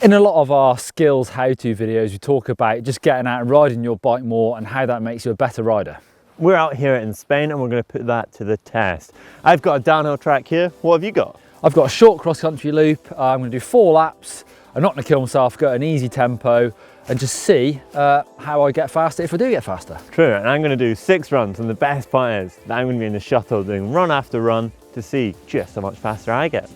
In a lot of our skills how-to videos, we talk about just getting out and riding your bike more and how that makes you a better rider. We're out here in Spain and we're going to put that to the test. I've got a downhill track here. What have you got? I've got a short cross-country loop. I'm going to do 4 laps. I'm not going to kill myself, go at an easy tempo and just see how I get faster if I do get faster. True, and I'm going to do 6 runs, and the best part is that I'm going to be in the shuttle doing run after run to see just how much faster I get.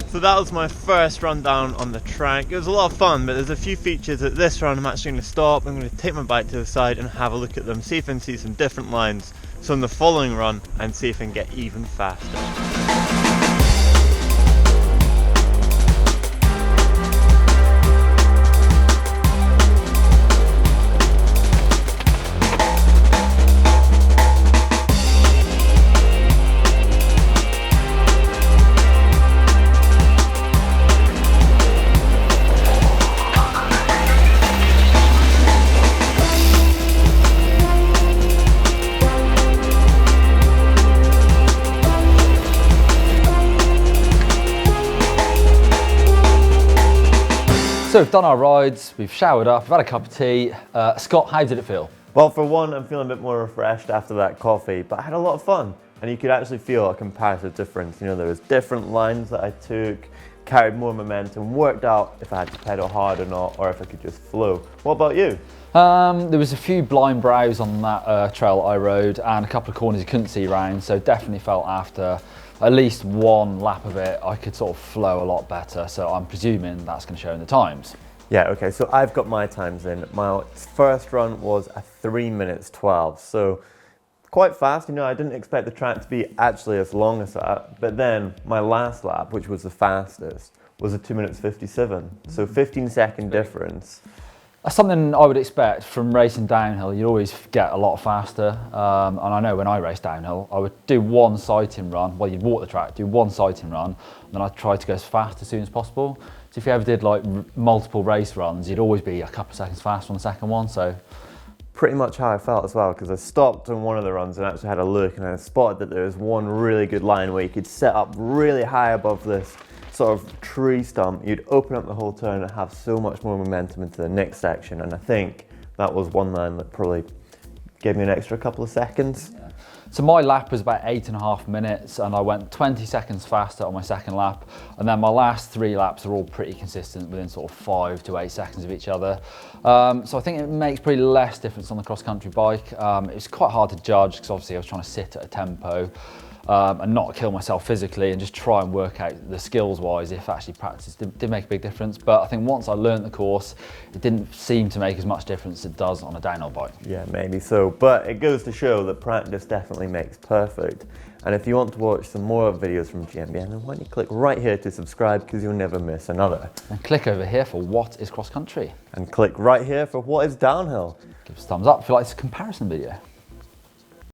So that was my first run down on the track. It was a lot of fun, but there's a few features at this run I'm actually going to stop. I'm going to take my bike to the side and have a look at them, see if I can see some different lines. So in the following run, and see if I can get even faster. So we've done our rides, we've showered up, we've had a cup of tea. Scott, how did it feel? Well, for one, I'm feeling a bit more refreshed after that coffee, but I had a lot of fun. And you could actually feel a comparative difference. You know, there was different lines that I took, carried more momentum, worked out if I had to pedal hard or not, or if I could just flow. What about you? There was a few blind brows on that trail that I rode and a couple of corners you couldn't see round, so definitely felt after at least 1 lap of it I could sort of flow a lot better, so I'm presuming that's going to show in the times. Yeah, okay, so I've got my times in. My first run was a 3 minutes 12, so quite fast. You know, I didn't expect the track to be actually as long as that, but then my last lap, which was the fastest, was a 2 minutes 57, so 15-second difference. That's something I would expect from racing downhill. You always get a lot faster, and I know when I race downhill, I would do 1 sighting run. Well, you'd walk the track, do 1 sighting run, and then I'd try to go as fast as soon as possible. So if you ever did like multiple race runs, you'd always be a couple of seconds faster on the second one. So pretty much how I felt as well, because I stopped on one of the runs and actually had a look, and I spotted that there was one really good line where you could set up really high above this sort of tree stump. You'd open up the whole turn and have so much more momentum into the next section, and I think that was one line that probably gave me an extra couple of seconds. Yeah. So my lap was about 8.5 minutes and I went 20 seconds faster on my second lap, and then my last 3 laps are all pretty consistent within sort of 5 to 8 seconds of each other. So I think it makes probably less difference on the cross-country bike. It was quite hard to judge because obviously I was trying to sit at a tempo and not kill myself physically, and just try and work out the skills wise if actually practice did make a big difference. But I think once I learned the course, it didn't seem to make as much difference as it does on a downhill bike. Yeah, maybe so, but it goes to show that practice definitely makes perfect. And if you want to watch some more videos from GMBN, then why don't you click right here to subscribe, because you'll never miss another. And click over here for what is cross country. And click right here for what is downhill. Give us a thumbs up if you like this comparison video.